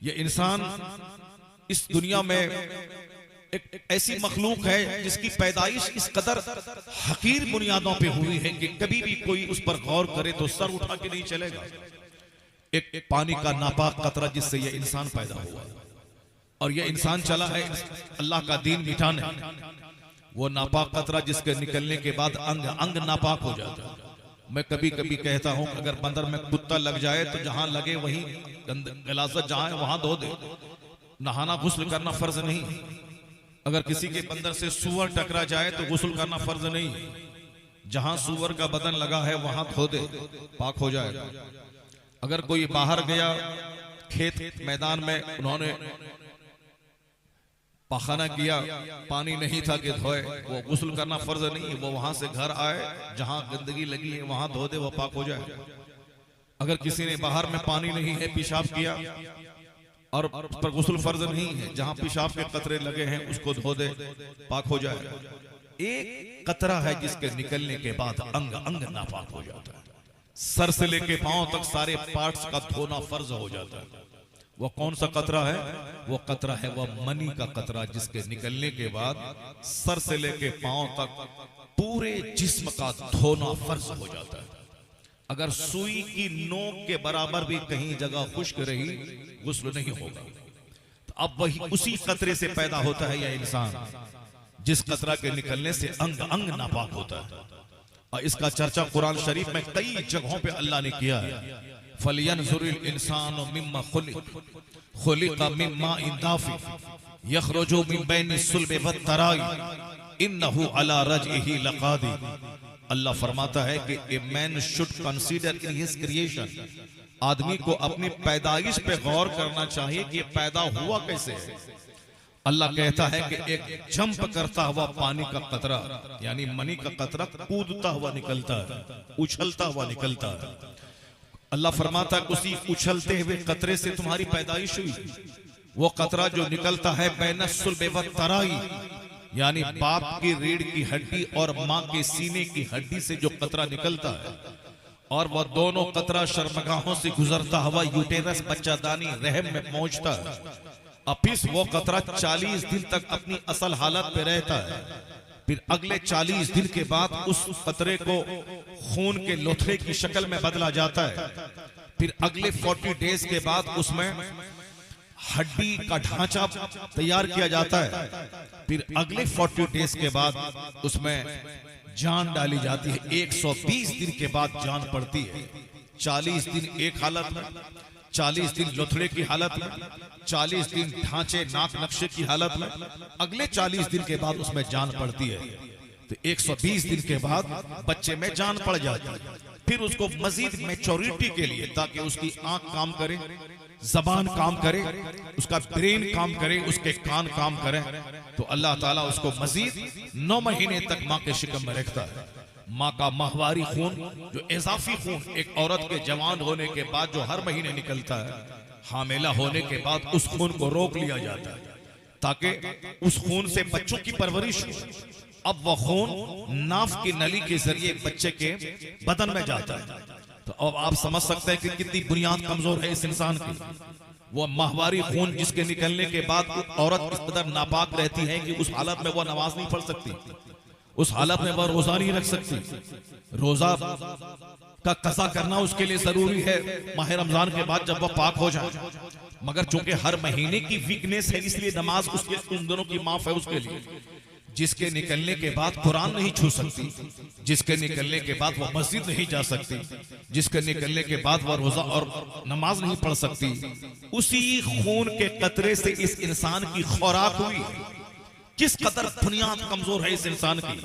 ये इंसान इस दुनिया में एक ऐसी मखलूक है जिसकी पैदाइश इस कदर हकीर बुनियादों पे हुई है कि कभी भी कोई उस पर गौर करे तो सर उठा के नहीं चलेगा। एक पानी का नापाक कतरा जिससे यह इंसान पैदा हुआ और यह इंसान चला है अल्लाह का दीन मिटाने। वो नापाक कतरा जिसके निकलने के बाद अंग अंग नापाक हो जाता है। मैं कभी कभी कहता हूं अगर बंदर में कुत्ता लग जाए तो जहां लगे वहीं गलासत जहां है वहां धो दे। नहाना गुस्ल करना फर्ज नहीं। अगर किसी के बंदर से सूअर टकरा जाए तो गुस्ल करना फर्ज नहीं। जहां सूअर का बदन लगा है वहां धो दे, पाक हो जाएगा। अगर कोई बाहर गया खेत मैदान में, उन्होंने पाखाना किया, पानी नहीं था कि धोए, वो गुस्ल करना फर्ज नहीं। वो वहां से घर आए, जहां गंदगी लगी है वहां धो दे, वो पाक हो जाए। अगर किसी ने बाहर में पानी नहीं है पेशाब किया और उस पर गुस्ल फर्ज नहीं है, जहां पेशाब के कतरे लगे हैं उसको धो दे, पाक हो जाए। एक कतरा है जिसके निकलने के बाद अंग अंग नापाक हो जाता है। सर से लेके पांव तक सारे पार्ट्स का धोना फर्ज हो जाता है। वो कौन सा कतरा है? वो कतरा है वह मनी का कतरा जिसके निकलने के बाद सर से लेके पांव तक पूरे जिस्म का धोना फर्ज हो जाता है। अगर सुई की नोक के बराबर भी कहीं जगह खुश्क रही गुस्ल नहीं होगा। तो अब वही उसी कतरे से पैदा होता है यह इंसान, जिस कतरा के निकलने से अंग अंग नापाक होता है। और इसका चर्चा कुरान शरीफ में कई जगहों पे अल्लाह ने किया है। फलियंजुरिल इंसानु मिम्मा खुलिका मिम्मा दाफिक यखरुजु मिन बैनि सुल्बि वत्तराई इन्नहु अला रजइही लकादिर। अल्लाह फरमाता है कि a man should consider in his creation. आदमी को अपनी पैदाइश पे गौर करना चाहिए कि पैदा हुआ कैसे है। अल्लाह कहता है कि एक जंप करता हुआ पानी का कतरा यानी मनी का कतरा कूदता हुआ निकलता है, उछलता हुआ निकलता है। अल्लाह फरमाता है उसी उछलते हुए कतरे से तुम्हारी पैदाइश हुई। वो कतरा जो निकलता है बैनस्सुल्बि वत्तराई यानी बाप की रीढ़ की हड्डी और माँ के सीने की हड्डी से जो कतरा निकलता है, और वह दोनों कतरा शर्मगाहों से गुजरता हुआ यूटेरस बच्चादानी रहम में पहुंचता है। अब फिर वो कतरा 40 दिन तक अपनी असल हालत पे रहता है। फिर अगले 40 दिन के बाद उस कतरे को खून के लोथड़े की शक्ल में बदला जाता है। फिर अगले 40 डेज के बाद उसमें हड्डी का ढांचा तैयार किया जाता है। फिर अगले 40 डेज के बाद उसमें जान डाली जाती है। 120 दिन के बाद जान पड़ती है। 40 दिन एक हालत में, 40 दिन लोथड़े की हालत में, 40 दिन ढांचे नाक नक्शे की हालत में, अगले 40 दिन के बाद उसमें जान पड़ती है। तो 120 दिन के बाद बच्चे में जान पड़ जाती है। फिर उसको मजीद मैच्योरिटी के लिए, ताकि उसकी आंख काम करे, जबान काम करे, उसका ब्रेन काम करे, उसके कान काम करें, तो अल्लाह ताला उसको मजीद 9 महीने तक माँ के शिकम में रखता है। माँ का माहवारी खून, जो इजाफी खून एक औरत के जवान होने के बाद जो हर महीने निकलता है, हामिला होने के बाद उस खून को रोक लिया जाता है ताकि उस खून से बच्चों की परवरिश हो। अब वह खून नाफ की नली के जरिए बच्चे के बदन में जाता है। तो अब आप समझ सकते हैं कि कितनी बुनियाद कमजोर है इस इंसान की। वो माहवारी खून जिसके निकलने के बाद औरत इस कदर नापाक रहती है कि उस हालत में वह नमाज नहीं पढ़ सकती, उस हालत में वह रोजा नहीं रख सकती। रोजा का कज़ा करना उसके लिए जरूरी है माह रमजान के बाद जब वह पाक हो जाए। मगर चूंकि हर महीने की वीकनेस है, इसलिए नमाज उसके उन दोनों की माफ है उसके लिए। जिसके निकलने के बाद कुरान नहीं छू सकती, जिसके निकलने के बाद वह मस्जिद नहीं जा सकती, जिसके निकलने के बाद वह रोजा और नमाज नहीं पढ़ सकती, उसी खून के कतरे से इस इंसान की खुराक हुई। किस कदर बुनियाद कमजोर है इस इंसान की।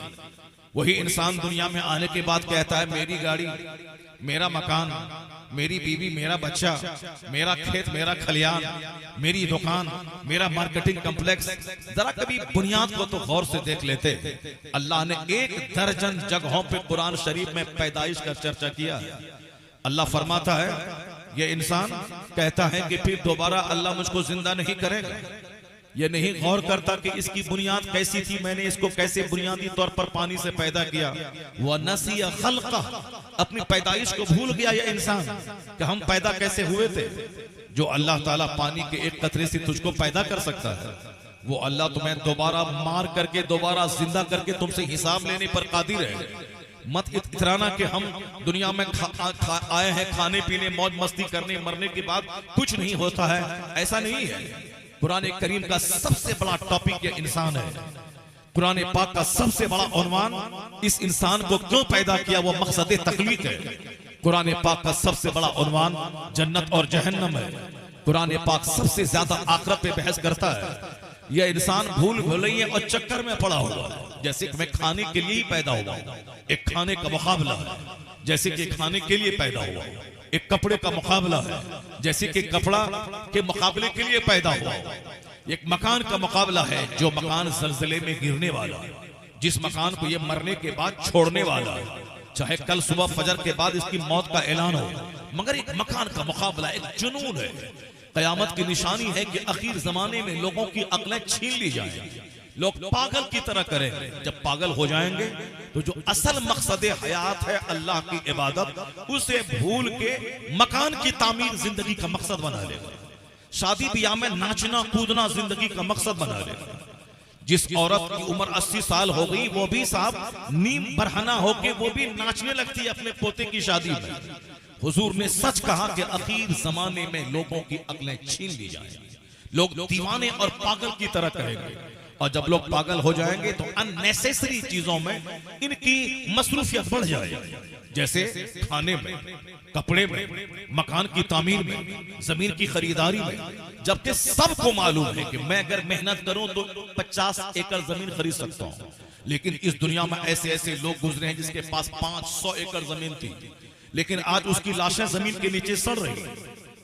वही इंसान दुनिया में आने के बाद कहता है मेरी गाड़ी, मेरा मकान, मेरी बीवी, मेरा बच्चा, मेरा खेत, मेरा खलियान, मेरी दुकान, मेरा मार्केटिंग कॉम्प्लेक्स। जरा कभी बुनियाद को तो गौर से देख लेते। अल्लाह ने 1 दर्जन जगहों पे कुरान शरीफ में पैदाइश का चर्चा किया। अल्लाह फरमाता है, यह इंसान कहता है कि फिर दोबारा अल्लाह मुझको जिंदा नहीं करेगा। यह नहीं गौर करता कि इसकी बुनियाद कैसी थी, मैंने इसको कैसे बुनियादी तौर पर पानी से पैदा किया। वह नसिया खल्क़ा, अपनी पैदाइश को भूल गया यह इंसान कि हम पैदा कैसे हुए थे। जो अल्लाह ताला पानी के एक कतरे से तुझको पैदा कर सकता है, वो अल्लाह तुम्हें दोबारा मार करके दोबारा जिंदा करके तुमसे हिसाब लेने पर कादिर है। मत इतराना कि हम दुनिया में आए हैं खाने पीने मौज मस्ती करने, मरने के बाद कुछ नहीं होता है, ऐसा नहीं है। कुरान करीम का सबसे बड़ा टॉपिक ये इंसान है। कुरान पाक का सबसे बड़ा उन्वान इस इंसान को क्यों पैदा किया वो मकसद तख्लीक है। कुरान पाक का सबसे बड़ा उन्वान जन्नत और जहन्नम है। कुरान पाक सबसे ज्यादा आखिरत पे बहस करता है। यह इंसान भूल भुलैया और चक्कर में पड़ा हुआ है। जैसे कि मैं खाने के लिए ही पैदा हुआ, एक खाने का मुकाबला है। जैसे कि खाने के लिए पैदा हुआ, एक कपड़े का मुकाबला है। जैसे कि कपड़ा के मुकाबले के लिए पैदा हुआ, एक मकान का मुकाबला है। जो मकान ज़लज़ले में गिरने वाला है, जिस मकान को ये मरने के बाद छोड़ने वाला है, चाहे कल सुबह फजर के बाद इसकी मौत का ऐलान हो, मगर एक मकान का मुकाबला, एक जुनून है। कयामत की निशानी है कि आखिर जमाने में लोगों की अक्लें छीन ली जाएंगी, लोग पागल की तरह करेंगे। जब पागल हो जाएंगे तो जो असल मकसद हयात है अल्लाह की इबादत, उसे भूल के मकान की तामीर जिंदगी का मकसद बना लेगा। शादी ब्याह में नाचना कूदना जिंदगी का मकसद बना लेगा। जिस औरत की उम्र 80 साल हो गई वो भी साहब नीम बरहना होके वो भी नाचने लगती है अपने पोते की शादी में। हुजूर ने सच कहा कि आखिर जमाने में लोगों की अक्लें छीन ली जाएंगी, लोग दीवाने और पागल की तरह करेंगे। और जब लोग पागल हो जाएंगे तो अननेसेसरी चीजों में इनकी मसरूफियत बढ़ जाएगी, जैसे खाने में, कपड़े में, मकान की तामीर में, जमीन की खरीदारी में। जबकि सबको मालूम है कि मैं अगर मेहनत करूं तो 50 एकड़ जमीन खरीद सकता हूं, लेकिन इस दुनिया में ऐसे ऐसे लोग गुजरे हैं जिसके पास 500 एकड़ जमीन थी, लेकिन आज उसकी लाशें जमीन के नीचे सड़ रही,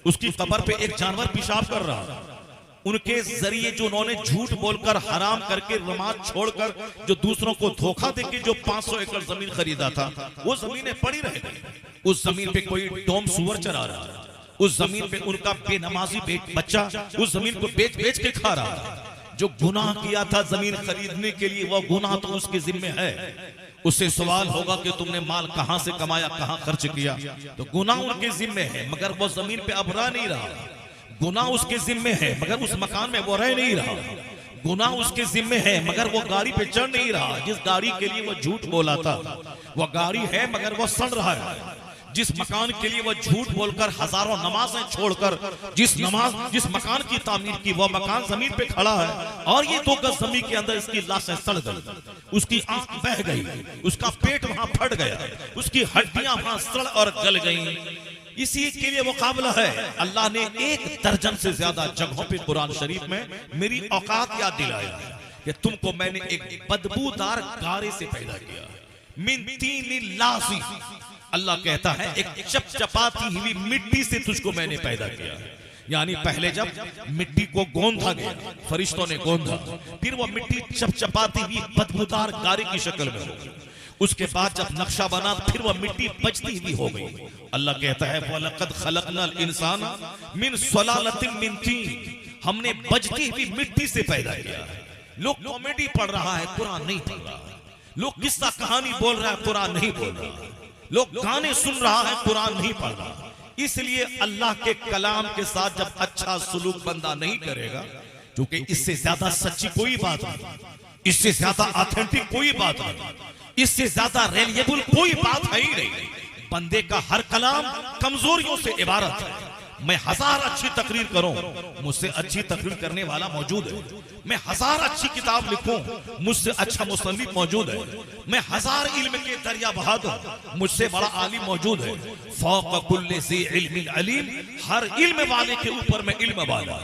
उसकी कब्र पे एक जानवर पेशाब कर रहा। उनके जरिए जो उन्होंने झूठ बोलकर हराम करके नमाज छोड़कर जो दूसरों को धोखा देके जो 500 एकड़ जमीन खरीदा था, वो जमीनें पड़ी रह गई। उस जमीन पे कोई डोम सुअर चरा रहा है, उस जमीन पे उनका बेनमाजी बच्चा उस जमीन को बेच बेच के खा रहा है। जो गुनाह किया था जमीन खरीदने के लिए, वो गुनाह तो उसके जिम्मे है। उससे सवाल होगा कि तुमने माल कहां से कमाया, कहां खर्च किया, तो गुनाह उनके जिम्मे है, मगर वो जमीन पे अब रह नहीं रहा। गुनाह उसके जिम्मे है मगर उस मकान में वो रह नहीं रहा। गुनाह उसके जिम्मे है मगर वो गाड़ी पे चढ़ नहीं रहा। जिस गाड़ी के लिए वो झूठ बोला था वो गाड़ी है मगर वो सड़ रहा है। जिस मकान के लिए वो झूठ बोलकर हजारों नमाजें छोड़कर जिस मकान की तामीर की, वो मकान जमीन पे खड़ा है और ये 2 गज जमीन के अंदर इसकी लाशें सड़ गई, उसकी आंख बह गई, उसका पेट वहां फट गया, उसकी हड्डियां वहां सड़ और गल गई। इसी के लिए मुकाबला है। अल्लाह ने 1 दर्जन से ज्यादा जगहों पे कुरान शरीफ में मेरी औकात याद दिलाया कि तुमको मैंने एक बदबूदार गारे से पैदा किया, मिन तीन लाज़ी। अल्लाह कहता है एक चपचपाती हुई मिट्टी से तुझको मैंने पैदा किया। यानी पहले जब मिट्टी को गोंधा गया, फरिश्तों ने गोंधा, फिर वो मिट्टी चपचपाती हुई बदबूदार गारे की शक्ल में हो गई। उसके बाद जब नक्शा बना फिर वह मिट्टी बजती हुई हो गई। अल्लाह कहता है वलक़द खलक़नल इंसाना मिन सलालतिन मिन तीन, हमने बजती हुई मिट्टी से पैदा किया। लोग कॉमेडी पढ़ रहा है, कुरान नहीं पढ़ रहा। लोग किस्सा कहानी बोल रहा है, कुरान नहीं बोल रहा। लोग गाने सुन रहा है, कुरान नहीं पढ़ रहा। इसलिए अल्लाह के कलाम के साथ जब अच्छा सुलूक बंदा नहीं करेगा, क्योंकि इससे ज्यादा सच्ची कोई बात नहीं, इससे ज्यादा ऑथेंटिक कोई बात नहीं, इससे ज्यादा रिलायबल कोई बात है ही नहीं। बंदे का हर कलाम कमजोरियों से इबारत है। मैं 1000 अच्छी तकरीर करूं, मुझसे अच्छी तकरीर करने वाला मौजूद है। मैं 1000 अच्छी किताब लिखूं, मुझसे अच्छा मुसन्निफ मौजूद है। मैं 1000 इल्म के दरिया बहा दूं, मुझसे बड़ा आलिम मौजूद है। फौक़ कुल्लि ज़ी इल्मिन अलीम, हर इल्म वाले के ऊपर मैं इल्म वाला।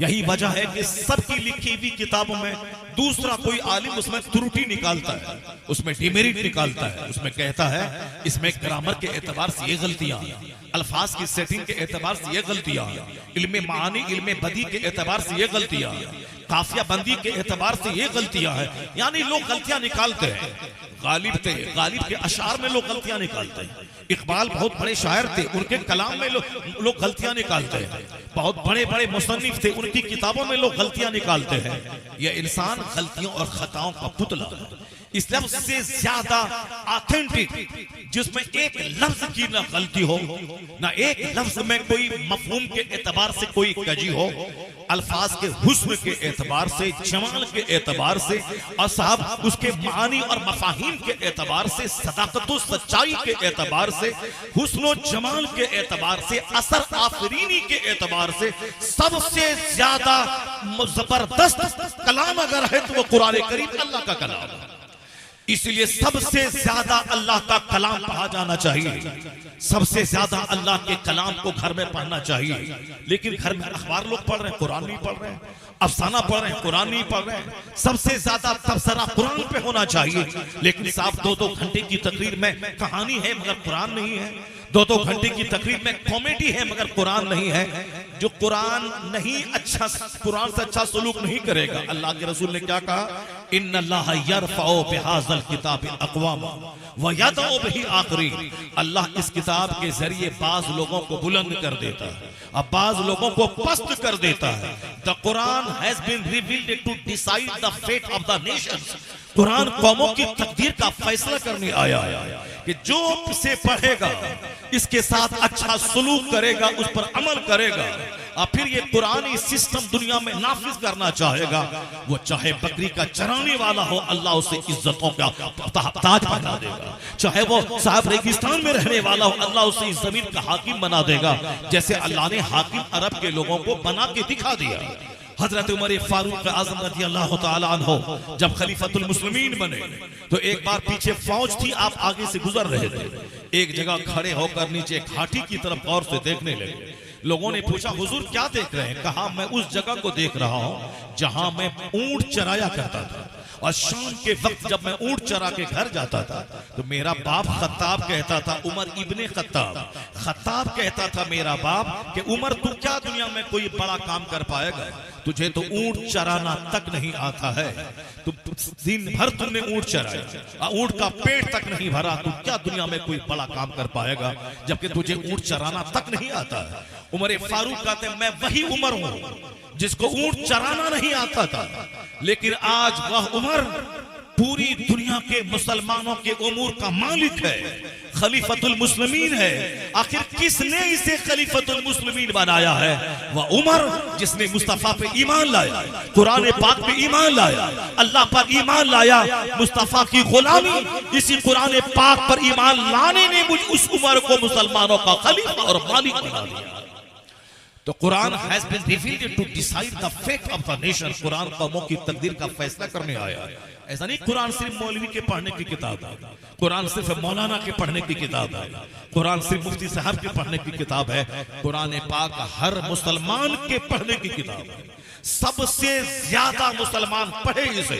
यही वजह है कि सबकी लिखी हुई किताबों में दूसरा कोई आलिम उसमें त्रुटि निकालता है, उसमें डिमेरिट निकालता है, उसमें कहता है इसमें ग्रामर के एतबार से ये गलतियां, अल्फाज की सेटिंग के एतबार से ये गलतियां, इल्मे मानी इल्मे बदी के एतबार से ये गलतियां, काफिया बंदी के एतबार से ये गलतियां हैं। यानी लोग गलतियां निकालते हैं। गालिब के अशार में लोग गलतियां निकालते हैं। इकबाल बहुत बड़े शायर थे, उनके कलाम में लोग गलतियां निकालते हैं। बहुत बड़े बड़े मुसन्निफ थे, उनकी किताबों में लोग गलतियां निकालते हैं। यह इंसान गलतियों और खताओं का पुतला है। इस लफ्ज से ज्यादा ऑथेंटिक, जिसमें एक लफ्ज की ना गलती हो, ना एक लफ्ज में कोई मफहूम के एतबार से कोई कजी हो, अल्फाज के हुस्न के एतबार से, जमाल के एतबार से, और साहब उसके मानी और मफाहिम के एतबार से, सदाकत और सच्चाई के एतबार से, हुस्न जमाल के एतबार से, असर आफरीनी के एतबार से सबसे ज्यादा जबरदस्त कलाम अगर है तो वो कुरान करीम अल्लाह का कलाम है। इसलिए सबसे ज्यादा अल्लाह का कलाम पढ़ा जाना चाहिए, सबसे ज्यादा अल्लाह के कलाम को घर में पढ़ना चाहिए। लेकिन घर में अखबार लोग पढ़ रहे हैं, कुरान नहीं पढ़ रहे हैं, अफसाना पढ़ रहे हैं, कुरान नहीं पढ़ रहे हैं। सबसे ज्यादा तबसरा कुरान पे होना चाहिए। लेकिन साहब 2-2 घंटे की तकरीर में कहानी है मगर कुरान नहीं है, 2-2 घंटे की तकरीर में कॉमेडी है मगर कुरान नहीं है। जो कुरान नहीं अच्छा, कुरान से अच्छा सलूक नहीं करेगा। अल्लाह के रसूल ने क्या कहा, इन्नल्लाह यरफउ बिहाज़ल किताब अक़वाम व यदउ बिही आखरीन। अल्लाह इस किताब के जरिए बाज लोगों को बुलंद कर देता है और बाज लोगों को पस्त कर देता है। The Quran has been revealed to decide the fate of the nations. Quran कौमों की तकदीर का फैसला करने आया है कि जो इसे पढ़ेगा, इसके साथ अच्छा सलूक करेगा, उस पर अमल करेगा और फिर ये कुरानी सिस्टम दुनिया में नाफिज करना चाहेगा, वो चाहे बकरी का चराने वाला हो, अल्लाह उसे इज्जतों का ताज बना देगा। चाहे वो साहब रेगिस्तान में रहने वाला हो, अल्लाह उसे इस जमीन का हाकिम बना देगा, जैसे अल्लाह ने हाकिम अरब के लोगों को बना के दिखा दिया। हजरत उमर फारूक आज़म रज़ी अल्लाह तआला अन्हु जब खलीफतुल मुस्लिमीन बने तो एक बार पीछे फौज थी, आप आगे से गुजर रहे थे, एक जगह खड़े होकर नीचे घाटी की तरफ गौर से देखने लगे। लोगों ने पूछा, हुजूर क्या देख रहे हैं? कहा, मैं उस जगह को देख रहा हूं जहां मैं ऊंट चराया करता था, और शाम के वक्त जब मैं ऊंट चरा के घर जाता था तो मेरा बाप खत्ताब कहता था, उमर इब्ने खत्ताब कहता था मेरा बाप कि उमर तू क्या दुनिया में कोई बड़ा काम कर पाएगा, तुझे तो ऊंट चराना तक नहीं आता है, तू दिन भर तुमने ऊंट चराया, ऊंट का पेट तक नहीं भरा, तू क्या दुनिया में कोई बड़ा काम कर पाएगा जबकि तुझे ऊंट चराना तक नहीं आता है। उमर फारूक कहते मैं वही उमर हूं जिसको ऊंट चराना नहीं आता था, लेकिन आज वह उमर पूरी दुनिया के मुसलमानों के उमूर का मालिक है, खलीफतुल मुस्लिमीन है। आखिर किसने इसे खलीफतुल मुस्लिमीन बनाया है? वह उमर जिसने मुस्तफा पे ईमान लाया, कुरान पाक पे ईमान लाया, अल्लाह पर ईमान लाया, मुस्तफा की गुलामी इसी कुरान पाक पर ईमान लाने ने मुझ उस उमर को मुसलमानों का खलीफा और मालिक बना दिया। तो Quran has been revealed to decide the fate of the nation. Quran कौमों की तकदीर का फैसला करने आया है। ऐसा नहीं कुरान सिर्फ मौलवी के पढ़ने की किताब है, कुरान सिर्फ मौलाना के पढ़ने की किताब है, कुरान सिर्फ मुफ्ती साहब के पढ़ने की किताब है। कुरान पाक हर मुसलमान के पढ़ने की किताब है। सबसे ज्यादा मुसलमान पढ़े इसे,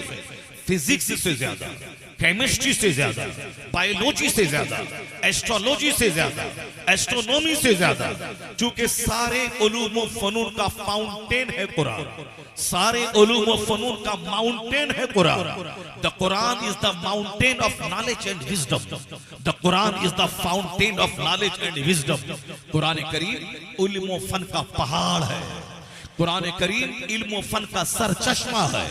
फिजिक्स से ज्यादा, केमिस्ट्री से ज्यादा, बायोलॉजी से ज्यादा, एस्ट्रोलॉजी से ज्यादा, एस्ट्रोनॉमी से ज्यादा, क्योंकि सारे उलूम व फनून का फाउंटेन है कुरान, सारे उलूम व फनून का माउंटेन है Quran. The Quran is the mountain of knowledge and wisdom, the Quran is the fountain of knowledge and wisdom. Quran करीम उल्म व फन का पहाड़ है, कुरान करीम इल्म व फन का सरचश्मा है,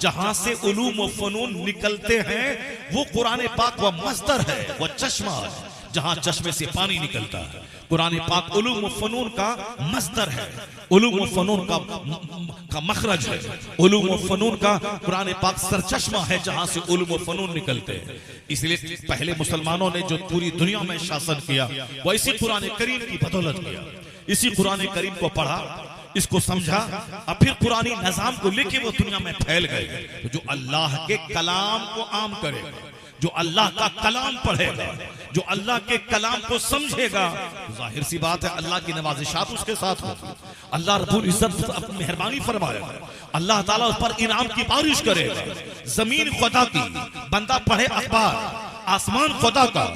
जहां से उलूम व फनून निकलते हैं वो कुरान पाक व मस्दर है, वो चश्मा है जहां चश्मे से पानी निकलता है। कुरान पाक उलूम व फनून का मस्दर है, उलूम व फनून का मखरज है, उलूम व फनून का कुरान पाक सरचश्मा है जहां से उलूम व फनून निकलते हैं। इसलिए पहले मुसलमानों ने जो पूरी दुनिया में शासन किया वो इसी कुरान करीम की बदौलत किया। इसी कुरान करीम को पढ़ा, इसको समझा और फिर पुरानी निजाम को लेके वो दुनिया में फैल गए। तो जो अल्लाह के कलाम को आम करेगा, जो अल्लाह का कलाम पढ़ेगा, जो अल्लाह के कलाम को समझेगा, जाहिर सी बात है अल्लाह की नवाजिशात उसके साथ होगी। अल्लाह रब्बुल इज्जत अपनी मेहरबानी फरमाएगा, अल्लाह ताला उस पर इनाम की बारिश करेगा। जमीन खुदा की, बंदा पढ़े अखबार, आसमान खुदा का,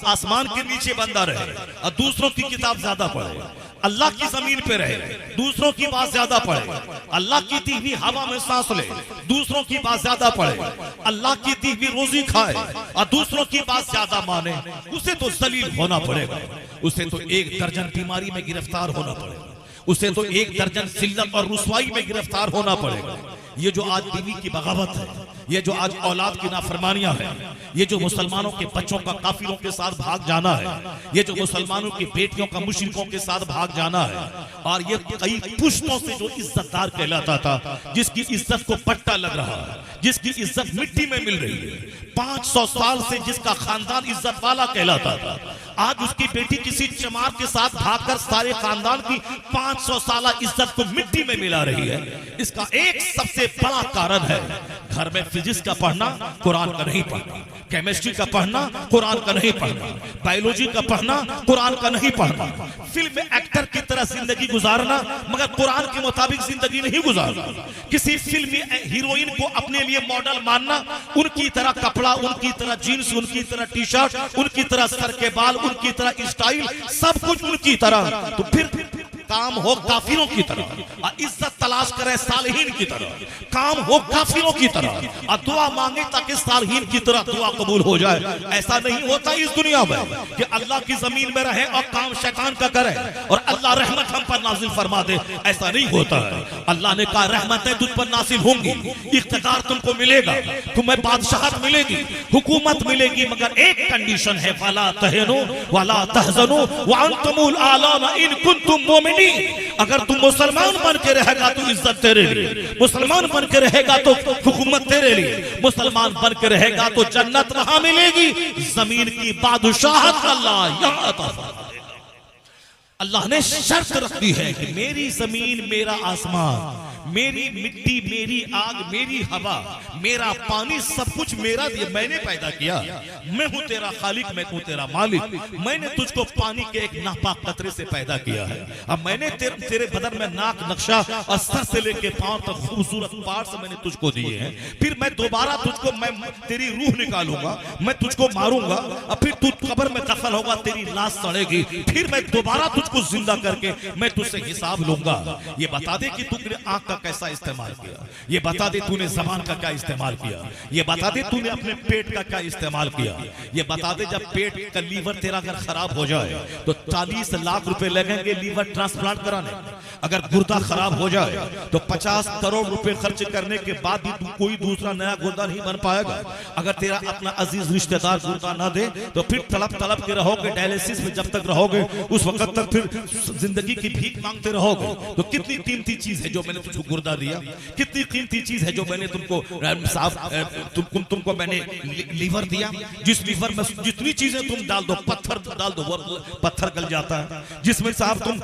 आसमान के नीचे बंदा रहे और दूसरों की किताब ज्यादा पढ़े, अल्लाह की जमीन पे रहे, दूसरों की बात ज्यादा पढ़े, अल्लाह की दी हुई हवा में सांस ले, दूसरों की बात ज्यादा पढ़े, अल्लाह की दी हुई रोजी खाए और दूसरों की बात ज्यादा माने, उसे तो जलील होना पड़ेगा, उसे तो 1 दर्जन बीमारी में गिरफ्तार होना पड़ेगा, उसे तो 1 दर्जन जिल्लत और रुसवाई में गिरफ्तार होना पड़ेगा। ये जो आज बीवी की बगावत है, ये जो आज औलाद की नाफरमानियां है, ये जो मुसलमानों के बच्चों का काफिरों के साथ भाग जाना है, ये जो मुसलमानों की बेटियों का मुशरिकों के साथ भाग जाना है, और ये कई पुश्तों से जो इज्जतदार कहलाता था, जिसकी इज्जत को पट्टा लग रहा है, जिसकी इज्जत मिट्टी में मिल रही है, 500 साल से जिसका खानदान इज्जत वाला कहलाता था, आज उसकी बेटी किसी चमार के साथ भागकर सारे खानदान की 500 साल इज्जत को मिट्टी में मिला रही है। इसका एक सबसे बड़ा कारण है घर में फिजिक्स का पढ़ना, कुरान का नहीं पढ़ना, केमिस्ट्री का पढ़ना, कुरान का नहीं पढ़ना, बायोलॉजी का पढ़ना, कुरान का नहीं पढ़ना, फिल्म एक्टर की तरह जिंदगी गुजारना मगर कुरान के मुताबिक जिंदगी नहीं गुजारना, किसी फिल्मी हीरोइन को अपने लिए मॉडल मानना, उनकी तरह कपड़ा, उनकी तरह जीन्स, उनकी तरह टी शर्ट, उनकी तरह सर के बाल, उनकी तरह स्टाइल, सब कुछ उनकी तरह, तो फिर काम हो काफिरों की तरह, और इज्जत तलाश करे सालिहीन की तरह, काम हो काफिरों की तरह, और दुआ मांगे ताकि सालिहीन की तरह दुआ कबूल हो जाए। ऐसा नहीं होता इस दुनिया में कि अल्लाह की जमीन में रहे और काम शैतान का करे और अल्लाह रहमत हम पर नाजिल फरमा दे, ऐसा नहीं होता है। अल्लाह ने कहा रहमतें तुझ पर नाजिल होंगी, इख्तियार तुमको मिलेगा, तुम्हें बादशाहत मिलेगी, हुकूमत मिलेगी, मगर एक कंडीशन है, वला तहनु वला तहजनु व अंतुमुल आलाना इन कुंतुम मुमिनीन। अगर तुम मुसलमान बन के रहेगा तो इज्जत तेरे लिए, मुसलमान बन के रहेगा तो हुकूमत तेरे लिए, मुसलमान बन के रहेगा तो जन्नत वहां मिलेगी, जमीन की बादशाहत अल्लाह यहां अता फरमा देगा। अल्लाह ने शर्त रख दी है कि मेरी जमीन, मेरा आसमान, मेरी मिट्टी, मेरी आग, मेरी हवा, मेरा पानी, सब कुछ मेरा दिया, मैंने पैदा किया, मैं हूं तेरा खालिक, मैं हूं तेरा मालिक, मैंने तुझको पानी के एक नापाक कतरे से पैदा किया है, अब मैंने तेरे बदन में नाक नक्शा और सर से लेके पांव तक खूबसूरत पार्ट्स मैंने तुझको दिए हैं, फिर मैं दोबारा तुझको, मैं तेरी रूह निकालूंगा, मैं तुझको मारूंगा, और फिर तू कब्र में दफन होगा, तेरी लाश सड़ेगी, फिर मैं दोबारा तुझको जिंदा करके मैं तुझसे हिसाब लूंगा। ये बता दे कि तूने आंख कैसा इस्तेमाल किया, ये बता दे तूने जबान का क्या इस्तेमाल किया, ये बता दे तूने अपने पेट का क्या इस्तेमाल किया, ये बता दे जब पेट का लीवर तेरा अगर खराब हो जाए तो 40 लाख रुपए लगेंगे लीवर ट्रांसप्लांट कराने, अगर गुर्दा खराब हो जाए तो 50 करोड़ रुपए खर्च करने के बाद भी तू कोई दूसरा नया गुर्दा नहीं बन पाएगा, अगर तेरा अपना अजीज रिश्तेदार गुर्दा ना दे तो फिर तड़प के रहोगे, डायलिसिस में जब तक रहोगे उस वक्त तक फिर जिंदगी की भीख मांगते रहोगे। तो कितनी कीमती चीज है जो मैंने तुझको गुर्दा दिया, कितनी कीमती चीज है जो मैंने तुमको मैंने लीवर दिया, जिस लीवर में जितनी चीजें तुम डाल दो, पत्थर डाल दो वो पत्थर गल जाता है, जिसमें साहब तुम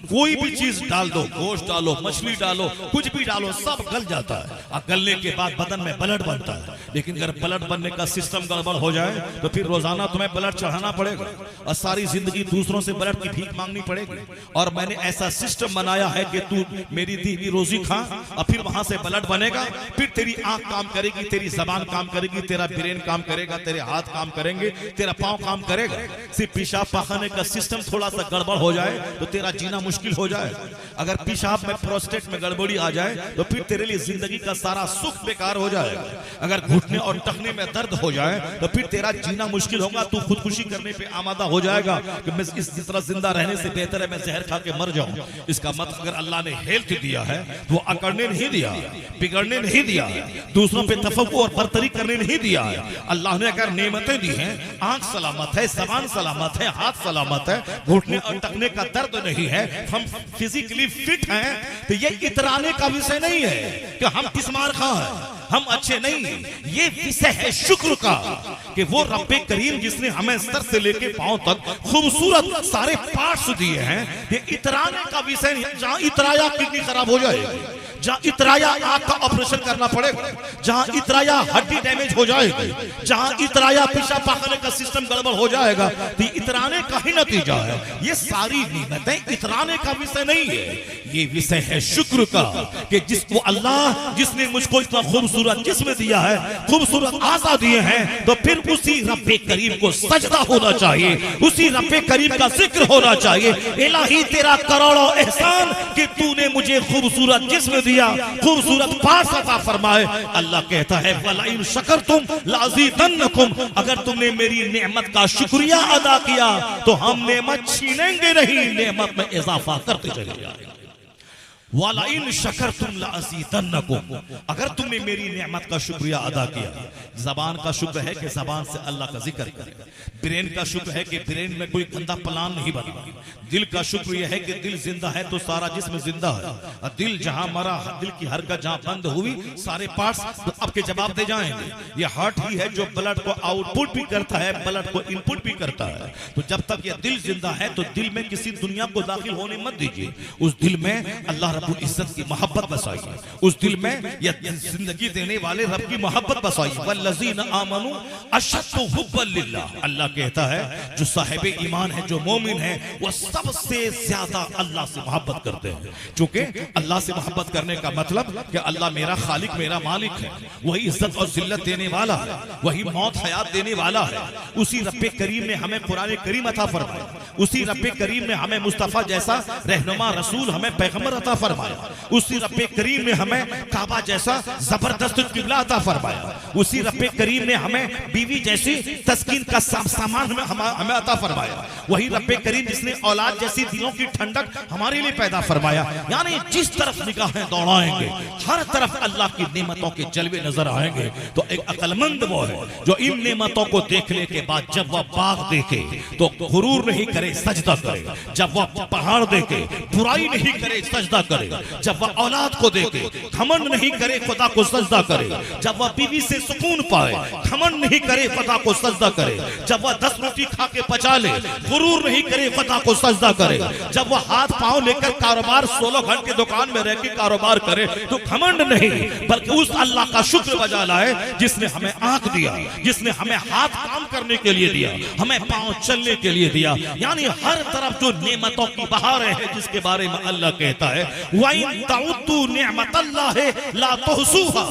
कोई भी चीज डाल दो, गोश्त डालो, मछली डालो, कुछ भी डालो, सब गल जाता है, और गलने के बाद बदन में ब्लड बनता है। लेकिन अगर ब्लड बनने का सिस्टम गड़बड़ हो जाए तो फिर रोजाना तुम्हें ब्लड चढ़ाना पड़ेगा और सारी जिंदगी दूसरों से ब्लड की भीख मांगनी पड़ेगी। और मैंने ऐसा सिस्टम बनाया है कि तू मेरी दी हुई रोजी खा और फिर वहां से ब्लड बनेगा, फिर तेरी आंख काम करेगी, तेरी जबान काम करेगी, तेरा ब्रेन काम करेगा, तेरे हाथ काम करेंगे, तेरा पांव काम करेगा। सिर्फ पेशाब पाखाने का सिस्टम थोड़ा सा गड़बड़ हो जाए तो तेरा जीना मुश्किल हो जाए। अगर पेशाब में प्रोस्टेट में गड़बड़ी आ जाए तो फिर तेरे लिए जिंदगी का सारा सुख बेकार हो जाएगा। अगर घुटने और टखने में दर्द हो जाए तो फिर तेरा जीना मुश्किल होगा, तू खुदकुशी करने पे आमादा हो जाएगा कि मैं इस तरह जिंदा रहने से बेहतर है मैं जहर खा के मर जाऊं। इसका मतलब अगर अल्लाह ने हेल्थ दिया है वो अकड़ने नहीं दिया, बिगड़ने नहीं दिया, दूसरों पे तफक्कुर और बरतरी करने नहीं दिया है। अल्लाह ने अगर नेमतें दी हैं, आंख सलामत है, जबान सलामत है, हाथ सलामत है, घुटने और टखने का दर्द नहीं है, हम फिजिकली फिट हैं, तो ये इतराने का विषय नहीं है कि हम किस मार खा हैं, हम अच्छे नहीं। ये विषय है शुक्र का कि वो रब्बे करीम जिसने हमें सर से लेके पांव तक खूबसूरत सारे पार्ट्स दिए हैं। ये इतराने का विषय नहीं। जहां इतराया किडनी खराब हो जाएगी, जहां इतराया आंख का ऑपरेशन करना पड़ेगा, जहां इतराया हड्डी डैमेज हो जाएगी, जहां इतराया पेशाब पाखाने का सिस्टम गड़बड़ हो जाएगा, तो इतराने का ही नतीजा है। ये सारी नियमतें इतराने का विषय नहीं है, ये विषय है शुक्र का कि जिसको अल्लाह जिसने मुझको इतना खूबसूरत जिस्म दिया है, खूबसूरत आज़ा दिए हैं, तो फिर उसी रब्बे करीम को सजदा होना चाहिए, उसी रब्बे करीम का जिक्र होना चाहिए। इलाही तेरा करोड़ों एहसान कि तूने मुझे खूबसूरत जिस्म दिया, खूबसूरत पास अता फरमाए। अल्लाह कहता है वलाइन शकरतुम लाज़ीदन्नकुम, अगर तुमने मेरी नेमत का शुक्रिया अदा किया तो हम नेमत छीनेंगे नहीं, नेमत में इजाफा करते चले जाएंगे। वाला इन शकरतुम लअज़ीदन्नकुम, अगर तुमने मेरी नेमत का शुक्रिया अदा किया। जबान का शुक्र है कि जबान से अल्लाह का जिक्र करे, ब्रेन का शुक्र है कि ब्रेन में कोई गंदा प्लान नहीं बना, दिल का शुक्र यह है कि दिल जिंदा है तो सारा जिस्म जिंदा है, और दिल जहां मरा, दिल की हरकत जहां बंद हुई, सारे पार्ट्स तो आपके जवाब दे जाएंगे। ये हार्ट ही है जो ब्लड को आउटपुट भी करता है, ब्लड को इनपुट भी करता है। तो जब तक ये दिल जिंदा है तो दिल में किसी दुनिया को दाखिल होने मत दीजिए। उस दिल में अल्लाह रब्बुल इज्जत की मोहब्बत बसाइए, उस दिल में यह जिंदगी देने वाले रब की मोहब्बत बसाइए। वल्लज़ीना आमनू अशद्दु हुब्बन लिल्लाह, अल्लाह कहता है जो साहिब ईमान है, जो मोमिन है, वो सबसे ज्यादा अल्लाह से मोहब्बत करते हैं। क्योंकि अल्लाह से मोहब्बत करने का मतलब कि अल्लाह मेरा खालिक, मेरा मालिक है, वही इज्जत और जिल्लत देने वाला है, वही मौत हयात देने वाला है। उसी रब्बे करीम ने हमें कुरान करीम अता फरमाया, उसी रब्बे करीम ने हमें मुस्तफा जैसा रहनुमा रसूल, हमें पैगंबर अता फरमाया, उसी रब्बे करीम ने हमें काबा जैसा जबरदस्त किबला अता फरमाया, उसी रब्बे करीम ने हमें बीवी जैसी तस्कीन का सामान हमें अता फरमाया, वही रब्बे करीम जिसने औलाद जैसी दिलों की ठंडक हमारे लिए पैदा फरमाया। यानी जिस तरफ निगाहें दौड़ाएंगे हर तरफ अल्लाह की नेमतों के जलवे नजर आएंगे। तो एक अक्लमंद वो है जो इन नेमतों को देखने के बाद जब वह बाग देखे तो गुरूर नहीं करे, सजदा करे, जब वह पहाड़ देखे बुराई नहीं करे, सजदा करे, जब वह औलाद को देखे घमंड नहीं करे, खुदा को सजदा करे, जब वह बीवी से सुकून पाए घमंड नहीं करे, खुदा को सजदा करे, जब वह 10 रोटी खा के पचा ले गुरूर नहीं करे, खुदा को सजदा करे, जब वह हाथ पांव लेकर कारोबार 16 घंटे दुकान में रह के कारोबार करे तो घमंड नहीं बल्कि उस अल्लाह का शुक्र बजा लाए जिसने हमें आंख दिया, जिसने हमें हाथ काम करने के लिए दिया, हमें पांव चलने के लिए दिया। यानी हर तरफ जो नेमतों की बहारें हैं जिसके बारे में अल्लाह कहता है वइन तउद्दू निअमतल्लाहि ला तुहसूहा,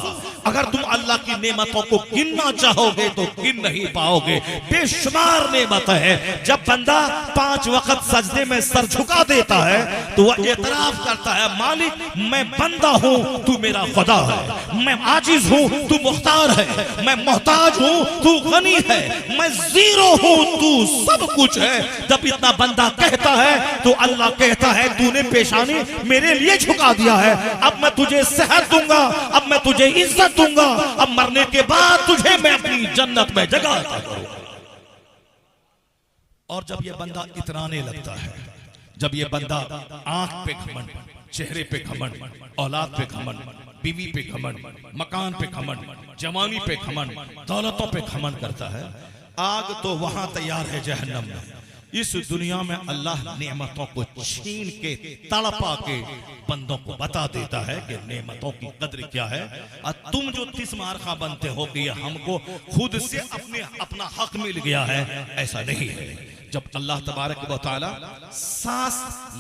अगर तुम अल्लाह की नेमतों को गिनना चाहोगे तो गिन नहीं पाओगे, बेशुमार नेमत है। जब बंदा 5 वक्त सजदे में सर झुका देता है तो वह एतराफ करता है मालिक मैं बंदा हूँ, तू मेरा खुदा है, मैं आजिज हूँ, तू मुख्तार है, मैं मोहताज हूँ, तू गनी है, मैं जीरो हूँ, तू सब कुछ है। जब इतना बंदा कहता है तो अल्लाह कहता है तूने पेशानी मेरे लिए झुका दिया है, अब मैं तुझे सेहत दूंगा, अब मैं तुझे इज्जत दूंगा, अब मरने के बाद तुझे मैं अपनी जन्नत में जगह दूंगा। और जब यह बंदा इतराने लगता है, जब यह बंदा आंख पे घमंड, चेहरे पे घमंड, औलाद पे घमंड, बीवी पे घमंड, मकान पे घमंड, जवानी पे घमंड, दौलतों पे घमंड करता है, आग तो वहां तैयार है जहन्नम में। इस दुनिया में अल्लाह नेमतों को छीन के तड़पा के बंदों को बता देता है कि नेमतों की कद्र क्या है। और तुम जो तिस्मारखा बनते हो कि हमको खुद से अपना हक मिल गया है, ऐसा नहीं है। जब अल्लाह तबारक व तआला सांस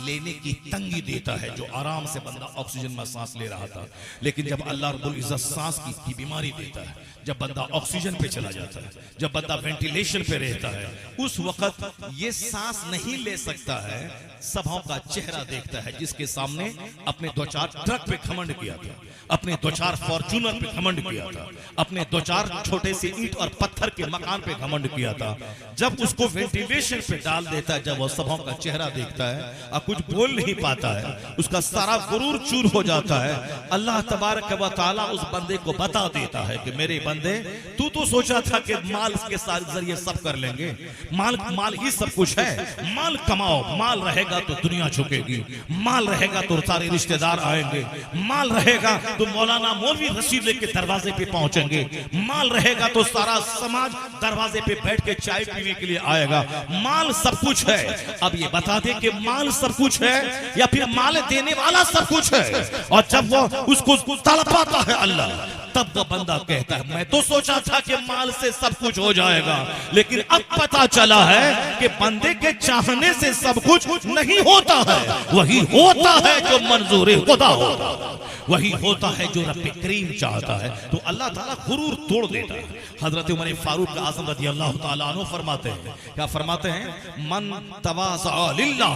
लेने की तंगी देता है, जो आराम से बंदा ऑक्सीजन में सांस ले रहा था, लेकिन जब अल्लाह रब्बुल इज्जत सांस की बीमारी देता है, जब बंदा ऑक्सीजन पे चला जाता है, जब बंदा वेंटिलेशन पे रहता है, उस वक्त ये सांस नहीं ले सकता है। सभाओं का चेहरा देखता है जिसके सामने अपने 2-4 ट्रक पे घमंड किया था, अपने 2-4 फॉर्च्यूनर पे घमंड किया था, अपने 2-4 छोटे से ईंट और पत्थर के मकान पे घमंड किया था। जब उसको वेंटिलेशन पे डाल देता है, जब वो सभाओं का चेहरा देखता है और कुछ बोल नहीं पाता है, उसका सारा गुरूर चूर हो जाता है। अल्लाह तबारक व तआला उस बंदे को बता देता है कि मेरे बंदे तू तो सोचा था कि माल के जरिए सब कर लेंगे, माल ही सब कुछ है, माल कमाओ, माल रहेगा तो दुनिया झुकेगी, माल रहेगा तो सारे रिश्तेदार आएंगे, माल रहेगा तो मौलाना मौलवी रसीद लेके दरवाजे पे पहुंचेंगे, माल रहेगा तो सारा समाज दरवाजे पे बैठ के चाय पीने के लिए आएगा, माल सब कुछ है। अब ये बता दे कि माल सब कुछ है या फिर माल देने वाला सब कुछ है। और जब वो उसको तड़पाता है अल्लाह, तब वो बंदा कहता है मैं तो सोचा था कि माल से सब कुछ हो जाएगा, लेकिन अब पता चला है कि बंदे के चाहने से सब कुछ नहीं होता है, वही होता है जो मंजूर खुदा होता है, वही होता है जो रब करीम चाहता है। तो अल्लाह ताला गुरूर तोड़ देता है। हजरत उमर फारूक आज़म रज़ी अल्लाह ताला अन्हु फरमाते हैं, क्या फरमाते हैं, मन तवाज़अ लिल्लाह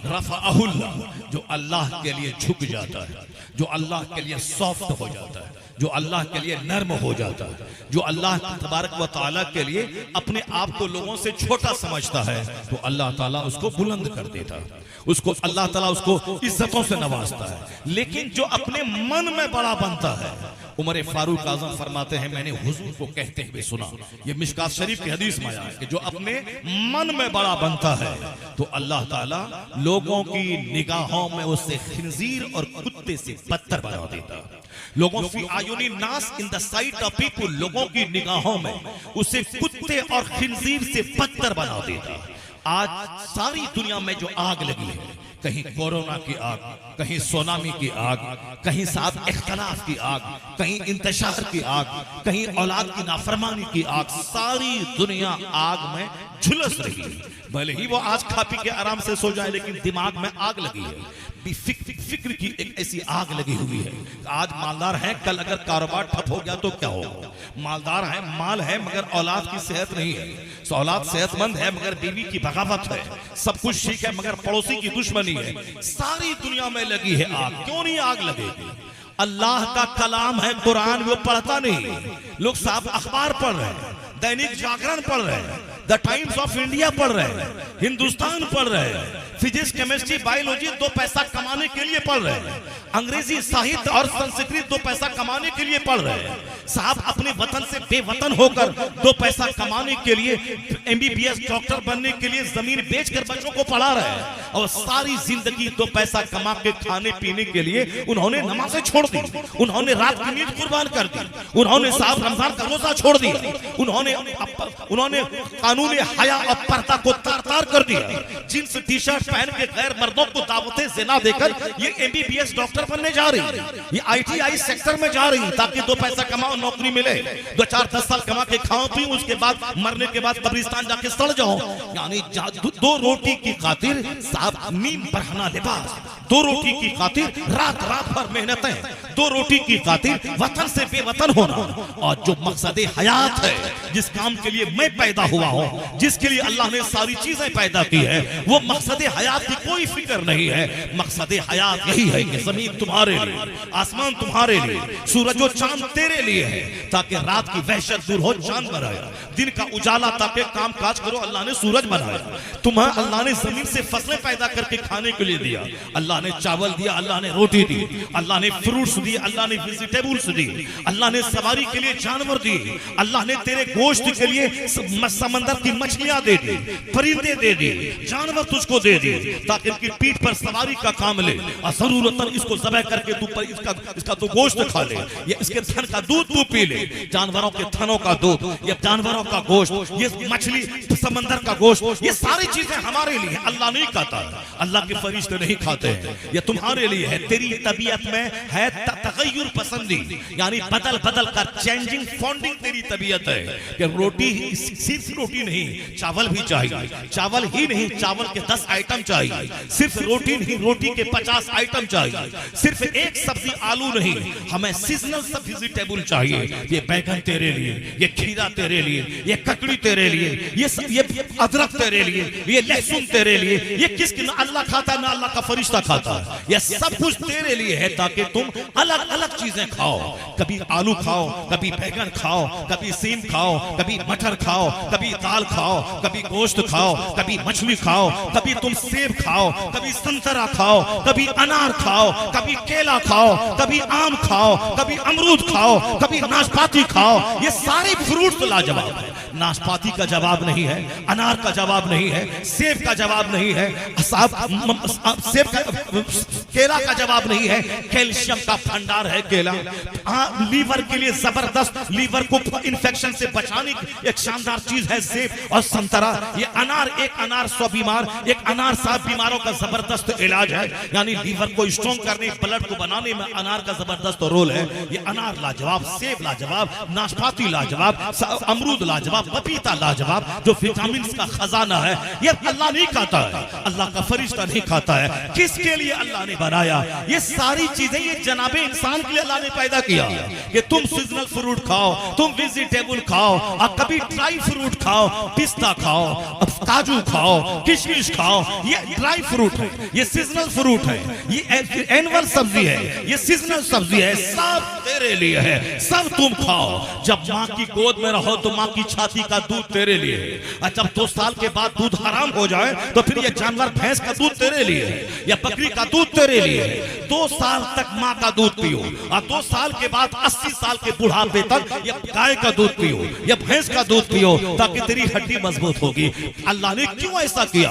रफ़अहुल्लाह, जो अल्लाह के लिए झुक जाता है, जो अल्लाह के लिए सॉफ्ट हो जाता है, जो अल्लाह के लिए नर्म हो जाता है, जो अल्लाह तबारक व तआला के लिए अपने आप को लोगों से छोटा समझता है, तो अल्लाह ताला उसको बुलंद कर देता है, उसको अल्लाह ताला उसको इज्जतों से नवाजता है। लेकिन जो अपने मन में बड़ा बनता है, उमर फारूक आजम फरमाते हैं, मैंने हुजूर को कहते हुए सुना, ये मिशकात शरीफ की हदीस में आया है कि जो अपने मन में बड़ा बनता है तो अल्लाह ताला लोगों की निगाहों में उसे खिंजीर और कुत्ते से बदतर बना देता है। लोगों की आयुनी नास in the site of people, लोगों की निगाहों में उसे कुत्ते और खिंजीर से बदतर बना देता है। आज सारी दुनिया में जो आग लगी है, कहीं कोरोना की आग, कहीं सुनामी की आग, कहीं साहब इख्तलाफ की आग, कहीं इंतशार की आग, कहीं औलाद की नाफरमानी की आग, सारी दुनिया आग में झुलस रही है। भले ही वो आज खा पी के आराम से सो जाए, लेकिन दिमाग में आग लगी है, फिक्र की एक ऐसी आग लगी हुई है। आज मालदार है, कल अगर कारोबार ठप हो गया तो क्या होगा? मालदार है, माल है, मगर औलाद की सेहत नहीं है। औलाद सेहतमंद है मगर बीवी की बगावत है। सब कुछ ठीक है मगर पड़ोसी की दुश्मनी है। सारी दुनिया में लगी है आग। क्यों नहीं आग लगेगी? अल्लाह का कलाम है कुरान, वो पढ़ता नहीं। लोग साहब अखबार पढ़ रहे हैं, दैनिक जागरण पढ़ रहे हैं, द टाइम्स ऑफ इंडिया पढ़ रहे हैं, हिंदुस्तान पढ़ रहे हैं, फिजिक्स केमिस्ट्री बायोलॉजी 2 पैसा कमाने के लिए पढ़ रहे हैं, अंग्रेजी साहित्य और संस्कृत 2 पैसा कमाने के लिए पढ़ रहे हैं। साहब अपने वतन से बेवतन होकर 2 पैसा कमाने के लिए, MBBS डॉक्टर बनने के लिए जमीन बेचकर बच्चों को पढ़ा रहे हैं, और सारी जिंदगी 2 पैसा कमा के खाने पीने के लिए उन्होंने नमाजें छोड़ दी, उन्होंने रात की नींद कुर्बान कर दी, उन्होंने साहब रमजान का रोजा छोड़ दिया, उन्होंने कानून हया और पर्दा को तार तार कर दिया। जींस टी शर्ट पहन के गैर मर्दों को दावतें ज़िना देकर ये MBBS डॉक्टर बनने जा रही है, ये ITI सेक्टर में जा रही है, ताकि 2 पैसा कमाओ, नौकरी मिले, 2-4-10 साल कमा के खाओ पी, उसके बाद मरने के बाद कब्रिस्तान जाके सड़ जाओ। यानी 2 रोटी की खातिर साहब नींद बढ़ाना लिबास, 2 रोटी की खातिर रात भर मेहनतें, 2 रोटी की खातिर वतन से बेवतन होना। और जो मकसद हयात है, जिस काम के लिए मैं पैदा हुआ हूं, जिसके लिए अल्लाह ने सारी चीजें पैदा की है, वो मकसद हयात की कोई फिक्र नहीं है। मकसद हयात यही है कि जमीन तुम्हारे लिए, आसमान तुम्हारे लिए, सूरज और चांद तेरे लिए है, ताकि रात की वहशत दूर हो, चांद बनाया, दिन का उजाला ताकि काम काज करो, अल्लाह ने सूरज बनाया, तुम्हें अल्लाह ने जमीन से फसलें पैदा करके खाने के लिए दिया, अल्लाह ने चावल दिया, अल्लाह ने रोटी दी, अल्लाह ने फ्रूट्स दिए, अल्लाह ने वेजिटेबल्स दी, अल्लाह ने सवारी के लिए जानवर दिए, अल्लाह ने तेरे गोश्त के लिए समंदर की मछलियां दे दी, परिंदे दे दिए, जानवर तुझको दे दिए, ताकि इनकी पीठ पर सवारी का काम ले, और जरूरतन इसको ज़बह करके तू पर इसका तू गोश्त खा ले, ये इसके थन का दूध तू पी ले, जानवरों के थनों का दूध, ये जानवरों का गोश्त, ये मछली समंदर का गोश्त, ये सारी चीजें हमारे लिए। अल्लाह नहीं खाता, अल्लाह के फरिश्ते नहीं खाते हैं, ये तुम्हारे लिए है। तेरी तबीयत में है तगय्युर पसंदी, यानी बदल बदल कर चेंजिंग फॉन्डिंग तेरी तबीयत है कि रोटी, सिर्फ रोटी नहीं, चावल भी चाहिए, चावल ही नहीं, चावल के 10 आइटम चाहिए, सिर्फ रोटी नहीं, रोटी के 50 आइटम चाहिए, सिर्फ एक सब्जी आलू नहीं, हमें सीजनल सब वेजिटेबल चाहिए। ये बैगन तेरे लिए, ये खीरा तेरे लिए, ये ककड़ी तेरे लिए, ये अदरक तेरे लिए, ये लहसुन तेरे लिए, ये किसकी ना अल्लाह खाता है ना अल्लाह का फरिश्ता खाता है, ये सब कुछ तेरे लिए है, ताकि तुम अलग अलग चीजें खाओ, कभी आलू खाओ, कभी बैगन खाओ, कभी सीम खाओ, कभी मटर खाओ, कभी दाल खाओ, कभी गोश्त खाओ, कभी मछली खाओ, कभी तुम सेब खाओ, कभी संतरा खाओ, कभी अनार खाओ, कभी केला खाओ, कभी आम खाओ, कभी अमरूद खाओ, कभी नाशपाती खाओ। ये सारे फ्रूट्स लाजवाब है। नाशपाती का जवाब नहीं है, अनार का जवाब नहीं है, सेब का जवाब नहीं है, सेब का, केला का जवाब नहीं है, कैल्शियम का भंडार है केला। लीवर के लिए जबरदस्त, लीवर को इन्फेक्शन से बचाने की एक शानदार चीज है सेब और संतरा। ये अनार, एक अनार 100 बीमार, एक अनार 7 बीमारों का जबरदस्त इलाज है। यानी लीवर को स्ट्रॉन्ग करने, ब्लड को बनाने में अनार का जबरदस्त रोल है। ये अनार लाजवाब, सेब लाजवाब, नाशपाती लाजवाब, अमरूद लाजवाब, पपीता लाजवाब। जो विटामिन का खजाना है, ये अल्लाह नहीं खाता है, अल्लाह का फरिश्ता नहीं खाता है। किसके लिए अल्लाह ने बनाया? ये सारी चीजें ये जनाबे इंसान के लिए अल्लाह ने पैदा किया कि तुम सीजनल फ्रूट खाओ, तुम वेजिटेबल खाओ, और कभी ड्राई फ्रूट खाओ, पिस्ता खाओ, काजू खाओ, किशमिश खाओ। ये ड्राई फ्रूट है, ये सीजनल फ्रूट है, ये एनुअल सब्जी है, ये सीजनल सब्जी है, सब तेरे लिए है, सब तुम खाओ। जब माँ की गोद में रहो तो माँ की छाती का दूध तेरे लिए है, और जब 2 साल के बाद दूध हराम हो जाए तो फिर ये जानवर भैंस का दूध तेरे लिए है या बकरी का दूध तेरे लिए है। 2 साल तक माँ का दूध पियो, और 2 साल के बाद 80 साल के बुढ़ापे तक ये गाय का दूध पियो या भैंस का दूध पियो, ताकि तेरी हड्डी मजबूत होगी। अल्लाह ने क्यों ऐसा किया?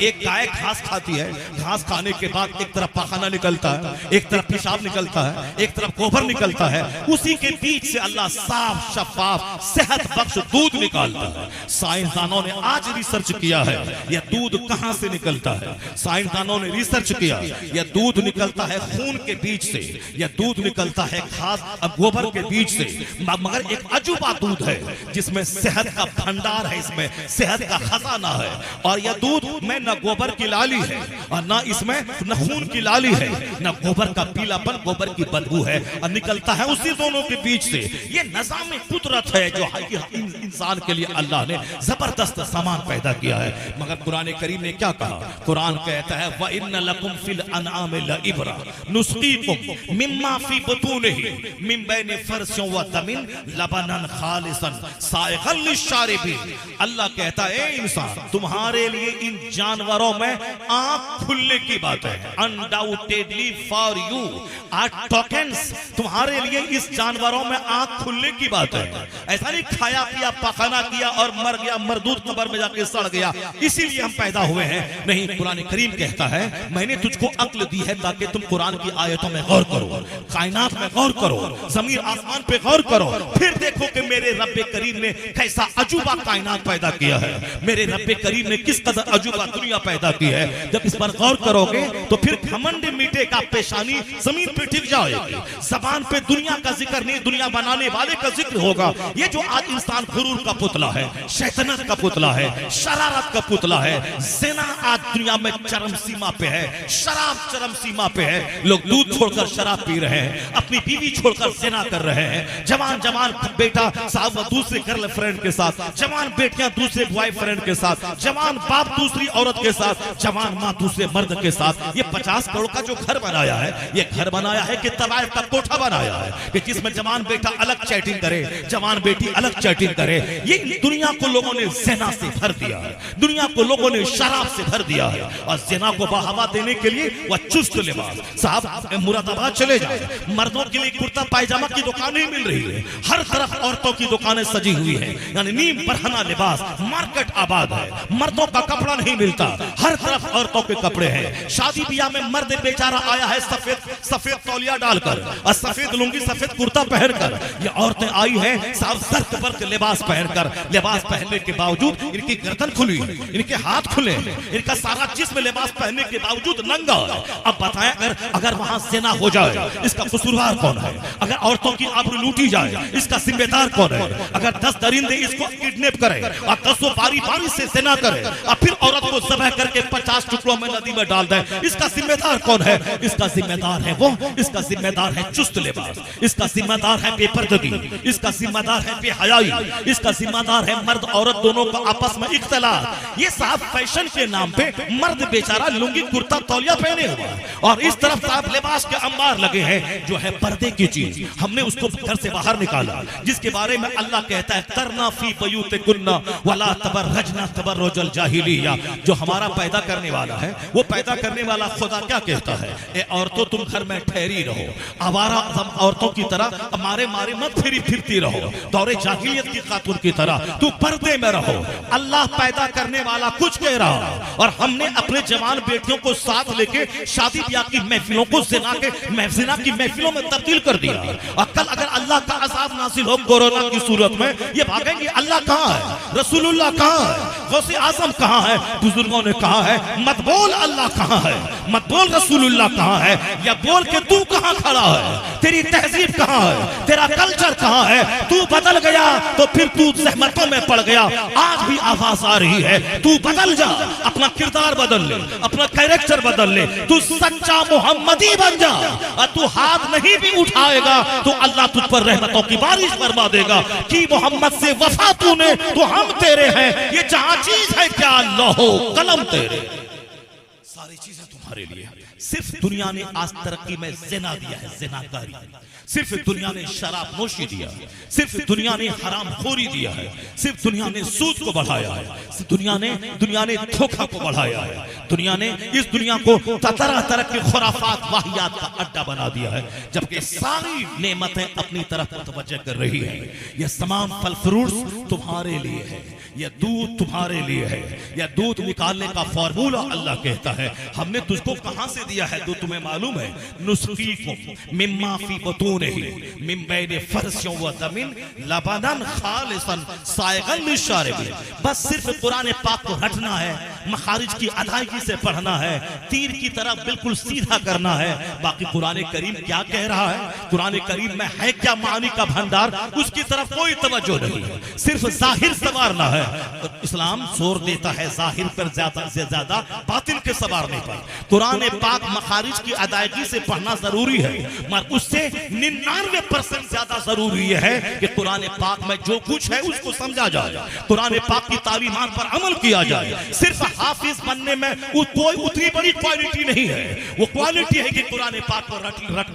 एक गाय घास खाती है, घास खाने के बाद एक तरफ पखाना निकलता है, एक तरफ पेशाब निकलता है, एक तरफ गोबर निकलता है, उसी के बीच से अल्लाह साफ शफाफ सेहत बख्श दूध निकालता है। साइंसदानों ने आज रिसर्च किया है यह दूध कहां से निकलता है। साइंसदानों ने रिसर्च किया, यह दूध निकलता है खून के बीच से, यह दूध निकलता है घास और गोबर के बीच से। मगर एक अजूबा दूध है जिसमें सेहत का भंडार है, इसमें सेहत का खजाना है। और यह दूध में न गोबर की लाली है और न इसमें न खून की लाली है, न गोबर का पीलापन, गोबर की बदबू है, और निकलता है उसी दोनों के बीच से। ये निजाम कुदरत है जो इंसान के लिए अल्लाह ने जबरदस्त सामान पैदा किया है। मगर कुरान करीम ने क्या कहा? कुरान कहता है व इन्न लकुम फिल अनआम लइब्रा नुस्कीकुम मिम्मा फी बुतूनिही मिन बैनि फरसिन व दमिन लबनन खालिसन साइगल लिशारिबीन। अल्लाह कहता है इंसान, तुम्हारे लिए इन जानवरों में आंख खुलने की बात है। Undoubtedly for you are tokens, तुम्हारे लिए इस जानवरों में आंख खुलने की बात है। ऐसा नहीं खाया पिया पखाना किया और मर गया, मरदूद कब्र में जाके सड़ गया, इसीलिए हम पैदा हुए हैं। नहीं, कुरान करीम कहता है मैंने तुझको अक्ल दी है ताकि तुम कुरान की आयतों में गौर करो, कायनात में गौर करो, जमीन आसमान पे गौर करो, फिर देखो कि मेरे रब करीम ने कैसा अजूबा कायनात पैदा किया है, मेरे रब करीम ने किस कदर अजूबा दुनिया पैदा की है। जब इस पर गौर करोगे तो फिर घमंड मिटेगा, पेशानी जमीन पे टिक जाएगी, जबान पे दुनिया का जिक्र नहीं, दुनिया बनाने वाले का जिक्र होगा। ये जो आज इंसान गुरूर का पुतला है, शैतानत का पुतला है, शरारत का पुतला है, ज़िना आज दुनिया में चरम सीमा पे है, शराब चरम सीमा पे है। लोग दूध छोड़कर शराब पी रहे हैं, अपनी बीवी छोड़कर ज़िना कर रहे हैं। जवान जवान बेटा साहब दूसरे गर्लफ्रेंड के साथ, जवान बेटियां दूसरे बॉयफ्रेंड के साथ, जवान बाप दूसरी औरत के साथ, जवान माँ दूसरे मर्द के साथ। ये 50 करोड़ का जो घर बनाया है, ये घर बनाया है कि तबाह का कोठा बनाया है कि जिसमें जवान बेटा अलग चैटिंग करे, जवान बेटी अलग चैटिंग करे। ये दुनिया को लोगों ने ज़िना से भर दिया है, दुनिया को लोगों ने शराब से भर दिया है, और ज़िना को बढ़ावा देने के लिए वह चुस्त लिबास। साहब मुरादाबाद चले जाए, मर्दों के लिए कुर्ता पायजामा की दुकानें मिल रही है, हर तरफ औरतों की दुकानें सजी हुई है, यानी नीम बरहना लिबास, मार्केट आबाद है, मर्दों का कपड़ा नहीं मिलता, हर तरफ औरतों के कपड़े हैं। शादी ब्याह में मर्द बेचारा आया है सफेद तौलिया डालकर और सफेद लुंगी सफेद कुर्ता पहनकर। ये औरतें आई हैं साहब सर्क वर्क लिबास पहनकर, लिबास पहनने के बावजूद इनकी गर्दन खुली, इनके हाथ खुले, इनका सारा जिस्म लिबास पहनने के बावजूद नंगा। अब बताएं अगर वहां ज़िना हो जाए इसका कसूरवार कौन है? अगर औरतों की आबरू लूटी जाए इसका जिम्मेदार कौन है? अगर 10 दरिंदे इसको किडनैप करें और 10 बारी से ज़िना करें और फिर औरत को ज़बह करके 50 टुकड़ों में नदी में डाल दें, इसका जिम्मेदार कौन है? इसका जिम्मेदार है वो, इसका जिम्मेदार है चुस्त लिबास, इसका जिम्मेदार है बेपर्दगी, इसका जिम्मेदार है बेहयाई, इसका जिम्मेदार है मर्द औरत दोनों का आपस में इख्तिलाफ। ये साहब फैशन के नाम पे मर्द बेचारा लुंगी कुर्ता तौलिया पहने हुआ और इस तरफ साहब लिबास के अंबार लगे हैं जो है पर्दे की चीज। हमने उसको घर से बाहर निकाला, जिसके बारे में अल्लाह कहता है तरना फी बयूतिकुन्ना वला तबर्रजना तबर्रुजल जाहिलिया। जो हमारा पैदा करने वाला है, वो पैदा करने वाला खुदा क्या कहता है? ए औरतों तुम घर में ठहरी रहो, आवारा औरतों की तरह मारे मारे मत फिरती रहो, दौरे जाहिलियत की खातून की तरह तू पर्दे में रहो। अल्लाह पैदा करने वाला कुछ कह रहा और हमने अपने जवान बेटियों को साथ लेके शादी ब्याह की महफिलों को ज़िना की महफिलों में तब्दील कर दिया। और कल अगर अल्लाह का अजाब नासिल हो कोरोना की सूरत में, ये भागेंगे अल्लाह कहाँ है, रसूलुल्लाह कहाँ है, गौसे आजम कहाँ है। बुजुर्गों ने कहा है मत बोल अल्लाह कहाँ है, मत बोल रसूलुल्लाह कहाँ है, या बोल के तू कहाँ खड़ा है, तेरी तहजीब कहाँ है, तेरा कल्चर कहाँ है। तू बदल गया तो फिर तू ज़हमतों में पड़ गया। आज भी आवाज आ रही है, तू बदल जा, अपना किरदार बदल ले, अपना कैरेक्टर बदल ले, तू सच्चा मोहम्मदी बन जा। और तू हाथ नहीं भी उठाएगा तो अल्लाह तुझ पर रहमतों की बारिश फरमा देगा कि मोहम्मद से वफा तूने तो हम तेरे हैं। ये जहां चीज है क्या लौहो कलम तेरे, सारी चीजें तुम्हारे लिए। सिर्फ दुनिया ने आज तरक्की में जिना दिया है, जिनाकारी। सिर्फ दुनिया ने शराब नोशी दिया, सिर्फ दुनिया ने हराम खोरी दिया है, सिर्फ दुनिया ने सूद को बढ़ाया है, दुनिया ने धोखा को बढ़ाया है। दुनिया ने इस दुनिया को तरह तरह के खुराफात वाहियात का अड्डा बना दिया है, जबकि सारी नेमतें अपनी तरफ मुतवज्जह कर रही है। यह तमाम फल फ्रूट्स तुम्हारे लिए है, यह दूध तुम्हारे लिए है, यह दूध निकालने का फॉर्मूला अल्लाह कहता है हमने तुझको कहां से दिया है, तो तुम्हें मालूम है नुस्कीकुम मिम्मा फी बतूनिही मिन बैन फरसियों व दमिन लबनन खालिसन साइगन लिशारिबिन। बस सिर्फ कुरान पाक को रटना है, मखारिज की अदायगी से पढ़ना है, तीर की तरह बिल्कुल सीधा करना है। बाकी कुरान करीम क्या कह रहा है, कुरान करीम में है क्या मानी का भंडार, उसकी तरफ कोई तवज्जो नहीं है, सिर्फ जाहिर संवारना है। इस्लाम जोर देता है जाहिर पर ज्यादा से ज्यादा बातिल के संवारने पर। कुरान पाक मखारिज की अदायगी से पढ़ना जरूरी है, मगर उससे 99% ज्यादा जरूरी है कि कुरान पाक में जो कुछ है उसको समझा जाए, कुरान पाक की तालीमात पर अमल किया जाए। सिर्फ हाफिज बनने में कोई उतनी बड़ी क्वालिटी नहीं है, वो क्वालिटी है कि कुरान पाक को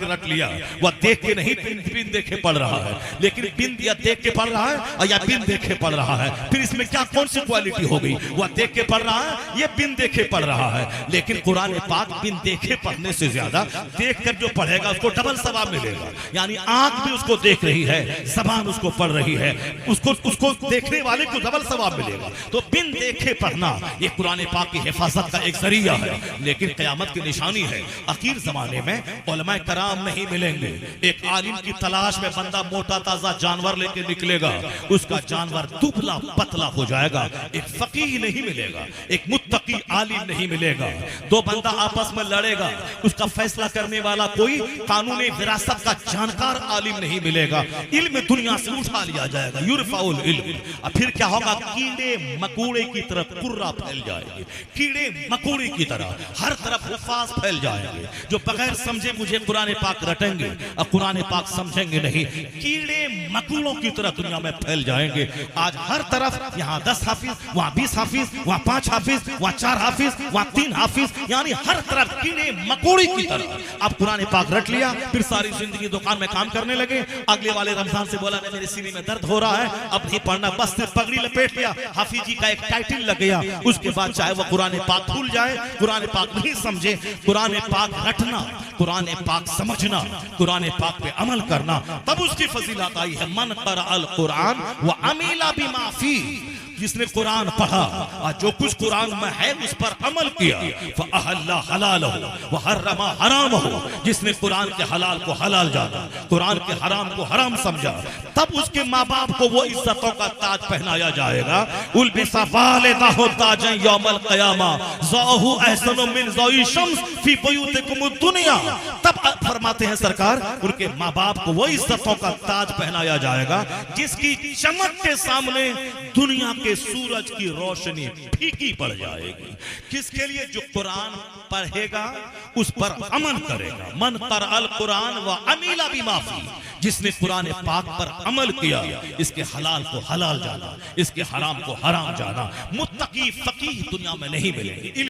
रट लिया, वह देख के नहीं बिन देखे पढ़ रहा है, लेकिन बिन या देख के पढ़ रहा है या बिन देखे पढ़ रहा है। फिर इसमें क्या कौन सी क्वालिटी हो गई, वह देख के पढ़ रहा है, ये बिन देखे पढ़ रहा है। लेकिन कुरान पाक बिन देखे पढ़ने से ज्यादा देख कर जो पढ़ेगा उसको डबल सवाब मिलेगा। यानी आंख भी उसको देख रही है, जबान उसको पढ़ रही है, उसको देखने वाले को डबल सवाब मिलेगा। तो बिन देखे पढ़ना ये कुरान पाक की हिफाजत का एक जरिया है, लेकिन क़यामत की निशानी है। आखिर जमाने में उलमाए कराम नहीं मिलेंगे, एक आलिम की तलाश में बंदा मोटा ताजा जानवर लेके निकलेगा, उसका जानवर दुबला पतला हो जाएगा। एक फकीह नहीं मिलेगा, एक मुत्तकी आलिम नहीं मिलेगा, दो बंदा आपस में लड़ेगा, उसका फैसला करने वाला कोई कानूनी विरासत का जानकार आलिम नहीं मिलेगा। इल्म दुनिया से उठा लिया जाएगा, युरफाउल इल्म। और फिर क्या होगा, कीड़े मकोड़े की तरह कुर्रा फैल जाएंगे, कीड़े मकोड़े की तरह हर तरफ हुफाज फैल जाएंगे, जो बगैर समझे मुझे कुरान पाक रटेंगे और कुरान पाक समझेंगे नहीं, कीड़े मकोड़ों की तरह दुनिया में फैल जाएंगे। आज हर तरफ यहाँ 10 हाफिज, वहाँ 20 हाफिज, वहाँ 5 हाफिज, वहाँ 4 हाफिज, वहाँ 3 हाफिज, यानी हर तरफ कीड़े मकोड़े की तरह। अब कुरान पाक रट लिया, फिर सारी जिंदगी दुकान में काम करने लगे। अगले वाले रमजान से बोला मेरे सीने में दर्द हो रहा है, अब नहीं पढ़ना, बस सिर्फ पगड़ी लपेट लिया, हाफिजी का एक टाइटल लग गया। उसके बाद चाहे वो कुरान पाक भूल जाए, कुरान पाक नहीं समझे, कुरान पाक रटना, कुरान पाक समझना, कुरान पाक पे अमल करना, तब उसकी फजीलत आई है। मन क़रअल कुरान व अमिला बिमा फी, जिसने कुरान पढ़ा और जो कुछ कुरान में है उस पर अमल किया, फअहल्ला हलालहु व हर्रमा हरामहु, जिसने कुरान के हलाल को हलाल जाना, कुरान के हराम को हराम समझा, तब उसके माँ बाप को वो इज्जतों का ताज पहनाया जाएगा। उल्बिसा वालिदाहु ताजन यौमल क़यामा ज़ाहु अहसनु मिन ज़ाई शम्स फी बुयूतिकुम दुनिया। तब फरमाते हैं सरकार, उनके माँ बाप को वो इज्जतों का ताज पहनाया जाएगा जिसकी चमक के सामने दुनिया के सूरज की रोशनी फीकी पड़ जाएगी। किसके लिए? जो कुरान पढ़ेगा उस पर अमल करेगा। मन क़रअल कुरान व अमिला बिमा फी, जिसने कुरान पाक पर अमल किया, इसके हलाल को हलाल जाना, इसके हराम को हराम जाना। मुत्तकी फकीह दुनिया में नहीं मिलेंगे।